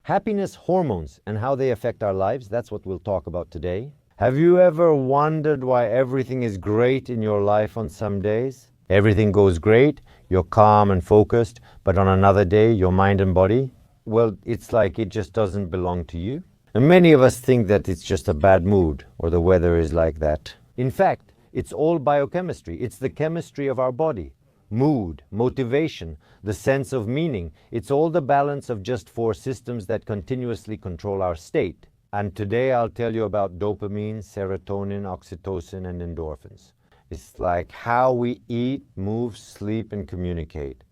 Happiness hormones and how they affect our lives, that's what we'll talk about today. Have you ever wondered why everything is great in your life on some days? Everything goes great, you're calm and focused, but on another day, your mind and body, well, it's like it just doesn't belong to you. And many of us think that it's just a bad mood or the weather is like that. In fact, it's all biochemistry. It's the chemistry of our body. Mood, motivation, the sense of meaning. It's all the balance of just four systems that continuously control our state. And today I'll tell you about dopamine, serotonin, oxytocin, and endorphins. It's like how we eat, move, sleep, and communicate.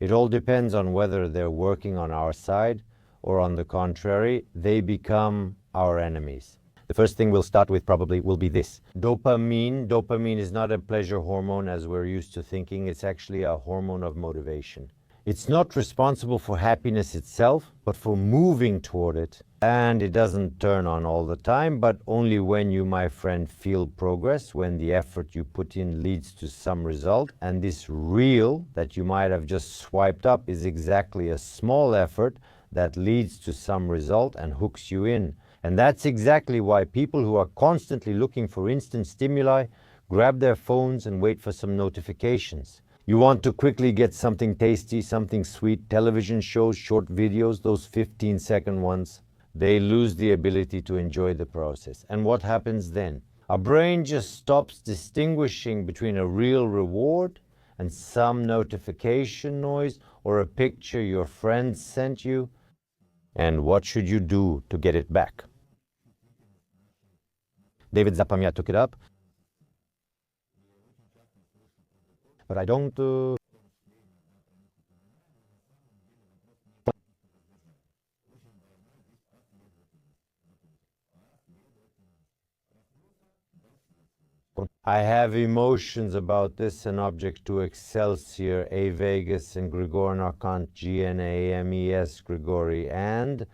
It all depends on whether they're working on our side or on the contrary, they become our enemies. The first thing we'll start with probably will be this. Dopamine. Dopamine is not a pleasure hormone as we're used to thinking. It's actually a hormone of motivation. It's not responsible for happiness itself, but for moving toward it. And it doesn't turn on all the time, but only when you, my friend, feel progress, when the effort you put in leads to some result. And this reel that you might have just swiped up is exactly a small effort that leads to some result and hooks you in. And that's exactly why people who are constantly looking for instant stimuli grab their phones and wait for some notifications. You want to quickly get something tasty, something sweet, television shows, short videos, those 15-second ones. They lose the ability to enjoy the process. And what happens then? Our brain just stops distinguishing between a real reward and some notification noise or a picture your friend sent you. And what should you do to get it back? David Zapamia took it up. But I don't... I have emotions about this and object to Excelsior, A Vegas, and Grigor Narkant, GNAMES, Grigori, and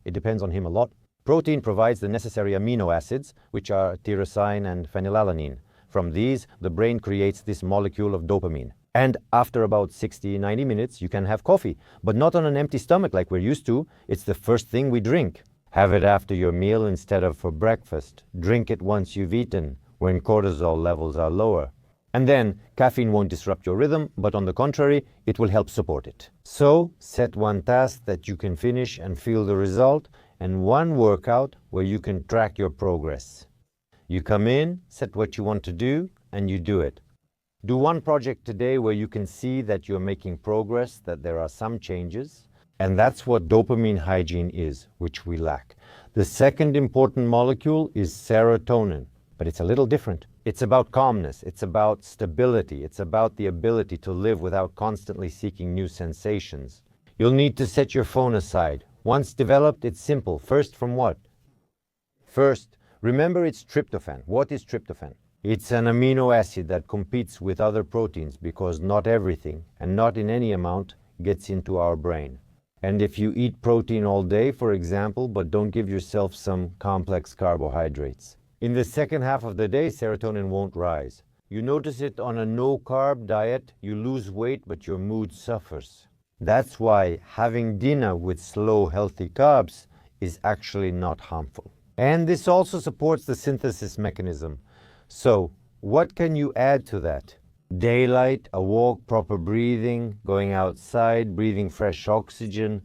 it depends on him a lot. Protein provides the necessary amino acids, which are tyrosine and phenylalanine. From these, the brain creates this molecule of dopamine. And after about 60-90 minutes, you can have coffee, but not on an empty stomach like we're used to. It's the first thing we drink. Have it after your meal instead of for breakfast. Drink it once you've eaten, when cortisol levels are lower. And then, caffeine won't disrupt your rhythm, but on the contrary, it will help support it. So, set one task that you can finish and feel the result, and one workout where you can track your progress. You come in, set what you want to do, and you do it. Do one project today where you can see that you're making progress, that there are some changes. And that's what dopamine hygiene is, which we lack. The second important molecule is serotonin, but it's a little different. It's about calmness, it's about stability, it's about the ability to live without constantly seeking new sensations. You'll need to set your phone aside. Once developed, it's simple. First, from what? First, remember it's tryptophan. What is tryptophan? It's an amino acid that competes with other proteins because not everything, and not in any amount, gets into our brain. And if you eat protein all day, for example, but don't give yourself some complex carbohydrates, in the second half of the day, serotonin won't rise. You notice it on a no-carb diet, you lose weight, but your mood suffers. That's why having dinner with slow, healthy carbs is actually not harmful. And this also supports the synthesis mechanism. So, what can you add to that? Daylight, a walk, proper breathing, going outside, breathing fresh oxygen.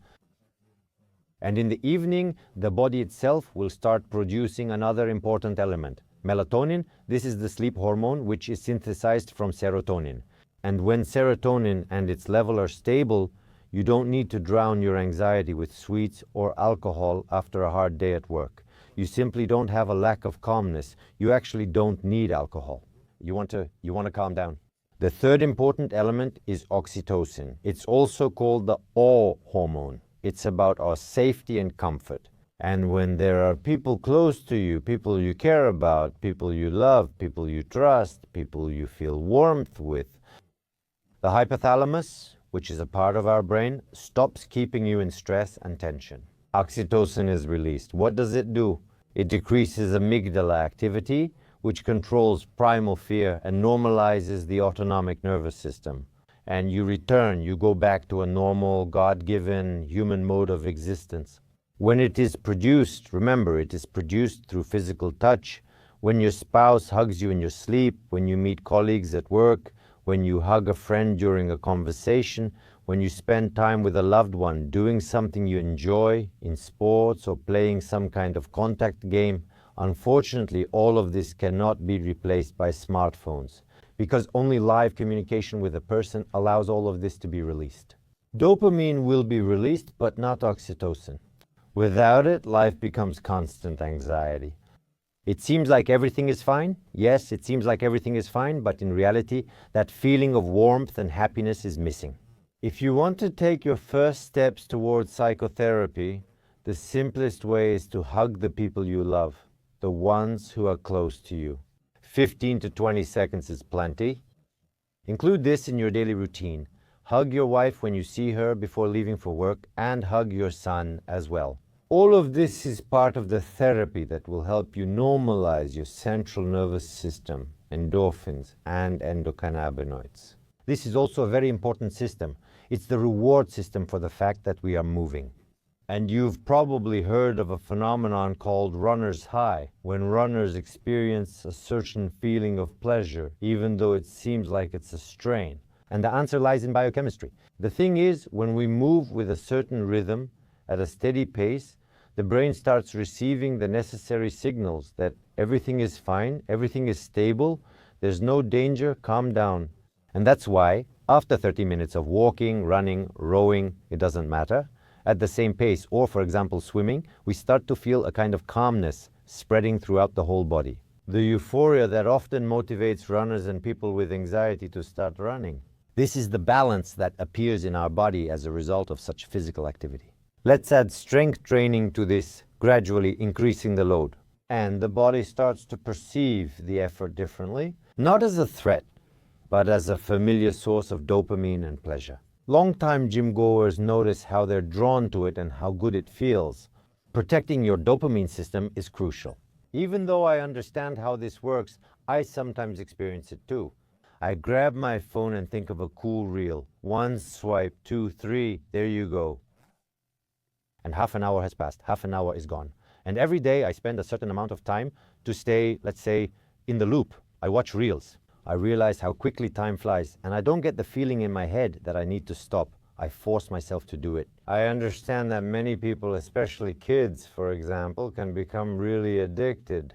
And in the evening, the body itself will start producing another important element. Melatonin, this is the sleep hormone which is synthesized from serotonin. And when serotonin and its level are stable, you don't need to drown your anxiety with sweets or alcohol after a hard day at work. You simply don't have a lack of calmness. You actually don't need alcohol. You want to calm down. The third important element is oxytocin. It's also called the awe hormone. It's about our safety and comfort. And when there are people close to you, people you care about, people you love, people you trust, people you feel warmth with, the hypothalamus, which is a part of our brain, stops keeping you in stress and tension. Oxytocin is released. What does it do? It decreases amygdala activity, which controls primal fear and normalizes the autonomic nervous system. and you return, you go back to a normal, God-given human mode of existence. When it is produced, remember, it is produced through physical touch. When your spouse hugs you in your sleep, when you meet colleagues at work, when you hug a friend during a conversation, when you spend time with a loved one doing something you enjoy in sports or playing some kind of contact game. Unfortunately, all of this cannot be replaced by smartphones, because only live communication with a person allows all of this to be released. Dopamine will be released, but not oxytocin. Without it, life becomes constant anxiety. It seems like everything is fine. Yes, it seems like everything is fine, but in reality, that feeling of warmth and happiness is missing. If you want to take your first steps towards psychotherapy, the simplest way is to hug the people you love, the ones who are close to you. 15 to 20 seconds is plenty. Include this in your daily routine. Hug your wife when you see her before leaving for work, and hug your son as well. All of this is part of the therapy that will help you normalize your central nervous system, endorphins, and endocannabinoids. This is also a very important system. It's the reward system for the fact that we are moving. And you've probably heard of a phenomenon called runner's high, when runners experience a certain feeling of pleasure, even though it seems like it's a strain. And the answer lies in biochemistry. The thing is, when we move with a certain rhythm, at a steady pace, the brain starts receiving the necessary signals that everything is fine, everything is stable, there's no danger, calm down. And that's why, after 30 minutes of walking, running, rowing, it doesn't matter, at the same pace, or for example swimming, we start to feel a kind of calmness spreading throughout the whole body. The euphoria that often motivates runners and people with anxiety to start running. This is the balance that appears in our body as a result of such physical activity. Let's add strength training to this, gradually increasing the load. And the body starts to perceive the effort differently, not as a threat, but as a familiar source of dopamine and pleasure. Long-time gym goers notice how they're drawn to it and how good it feels. Protecting your dopamine system is crucial. Even though I understand how this works, I sometimes experience it too. I grab my phone and think of a cool reel. 1 swipe, 2, 3, there you go. And half an hour has passed, half an hour is gone. And every day I spend a certain amount of time to stay, let's say, in the loop. I watch reels. I realize how quickly time flies, and I don't get the feeling in my head that I need to stop. I force myself to do it. I understand that many people, especially kids, for example, can become really addicted.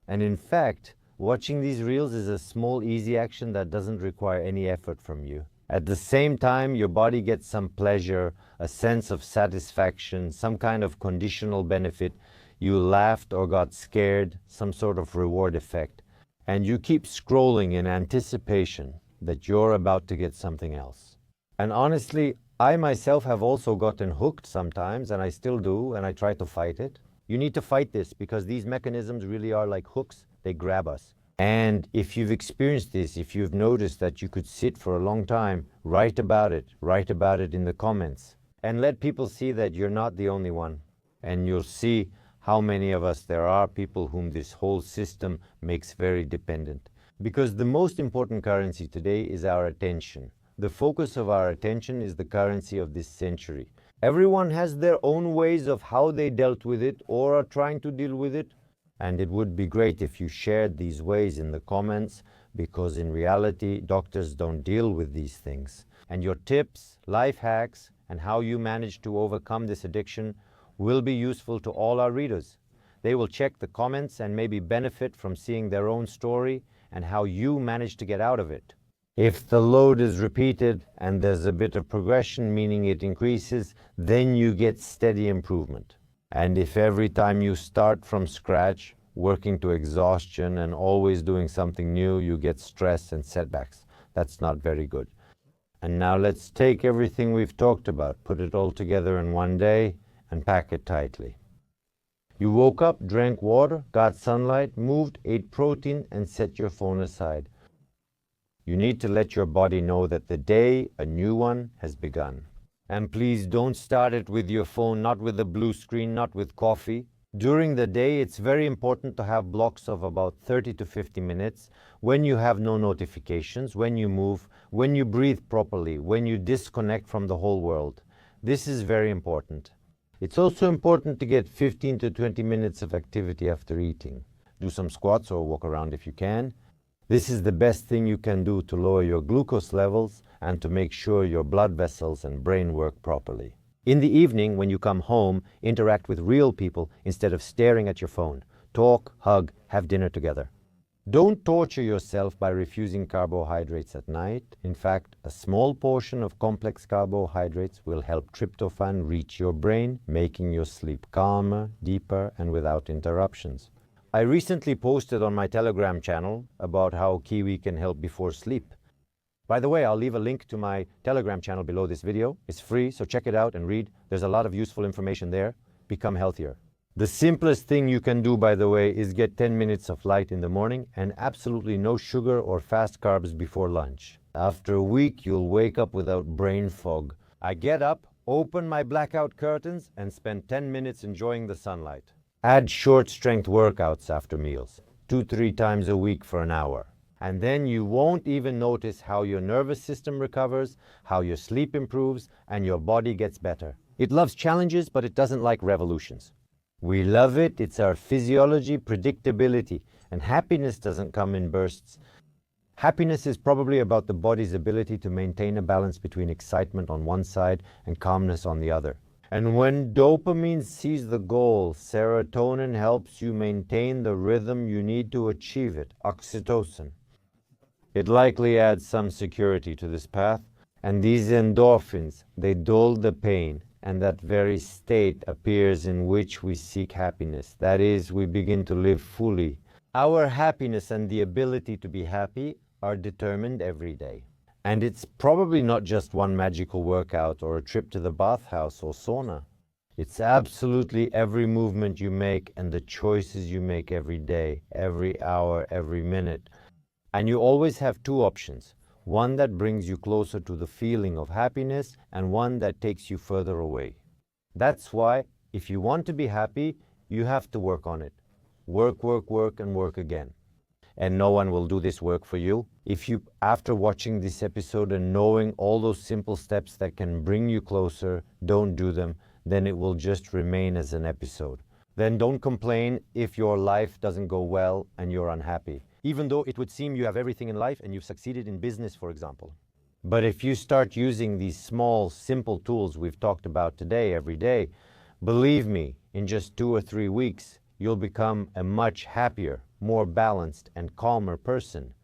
And in fact, watching these reels is a small, easy action that doesn't require any effort from you. At the same time, your body gets some pleasure, a sense of satisfaction, some kind of conditional benefit. You laughed or got scared, some sort of reward effect. And you keep scrolling in anticipation that you're about to get something else. And honestly, I myself have also gotten hooked sometimes, and I still do, and I try to fight it. You need to fight this because these mechanisms really are like hooks. They grab us. And if you've experienced this, if you've noticed that you could sit for a long time, write about it in the comments, and let people see that you're not the only one. And you'll see how many of us there are, people whom this whole system makes very dependent. Because the most important currency today is our attention. The focus of our attention is the currency of this century. Everyone has their own ways of how they dealt with it or are trying to deal with it. And it would be great if you shared these ways in the comments, because in reality, doctors don't deal with these things. And your tips, life hacks, and how you manage to overcome this addiction will be useful to all our readers. They will check the comments and maybe benefit from seeing their own story and how you managed to get out of it. If the load is repeated and there's a bit of progression, meaning it increases, then you get steady improvement. And if every time you start from scratch, working to exhaustion and always doing something new, you get stress and setbacks, that's not very good. And now let's take everything we've talked about, put it all together in one day, and pack it tightly. You woke up, drank water, got sunlight, moved, ate protein, and set your phone aside. You need to let your body know that the day, a new one, has begun. And please don't start it with your phone, not with a blue screen, not with coffee. During the day, it's very important to have blocks of about 30 to 50 minutes when you have no notifications, when you move, when you breathe properly, when you disconnect from the whole world. This is very important. It's also important to get 15 to 20 minutes of activity after eating. Do some squats or walk around if you can. This is the best thing you can do to lower your glucose levels and to make sure your blood vessels and brain work properly. In the evening, when you come home, interact with real people instead of staring at your phone. Talk, hug, have dinner together. Don't torture yourself by refusing carbohydrates at night. In fact, a small portion of complex carbohydrates will help tryptophan reach your brain, making your sleep calmer, deeper, and without interruptions. I recently posted on my Telegram channel about how kiwi can help before sleep. By the way, I'll leave a link to my Telegram channel below this video. It's free, so check it out and read. There's a lot of useful information there. Become healthier. The simplest thing you can do, by the way, is get 10 minutes of light in the morning and absolutely no sugar or fast carbs before lunch. After a week, you'll wake up without brain fog. I get up, open my blackout curtains, and spend 10 minutes enjoying the sunlight. Add short strength workouts after meals, 2-3 times a week for an hour. And then you won't even notice how your nervous system recovers, how your sleep improves, and your body gets better. It loves challenges, but it doesn't like revolutions. We love it, it's our physiology, predictability, and happiness doesn't come in bursts. Happiness is probably about the body's ability to maintain a balance between excitement on one side and calmness on the other. And when dopamine sees the goal, serotonin helps you maintain the rhythm you need to achieve it, oxytocin. It likely adds some security to this path, and these endorphins, they dull the pain, and that very state appears in which we seek happiness. That is, we begin to live fully. Our happiness and the ability to be happy are determined every day. And it's probably not just one magical workout or a trip to the bathhouse or sauna. It's absolutely every movement you make and the choices you make every day, every hour, every minute. And you always have two options, one that brings you closer to the feeling of happiness and one that takes you further away. That's why, if you want to be happy, you have to work on it. Work, work, work, and work again. And no one will do this work for you. If you, after watching this episode and knowing all those simple steps that can bring you closer, don't do them, then it will just remain as an episode. Then don't complain if your life doesn't go well and you're unhappy, even though it would seem you have everything in life and you've succeeded in business, for example. But if you start using these small, simple tools we've talked about today, every day, believe me, in just 2 or 3 weeks, you'll become a much happier, more balanced and calmer person.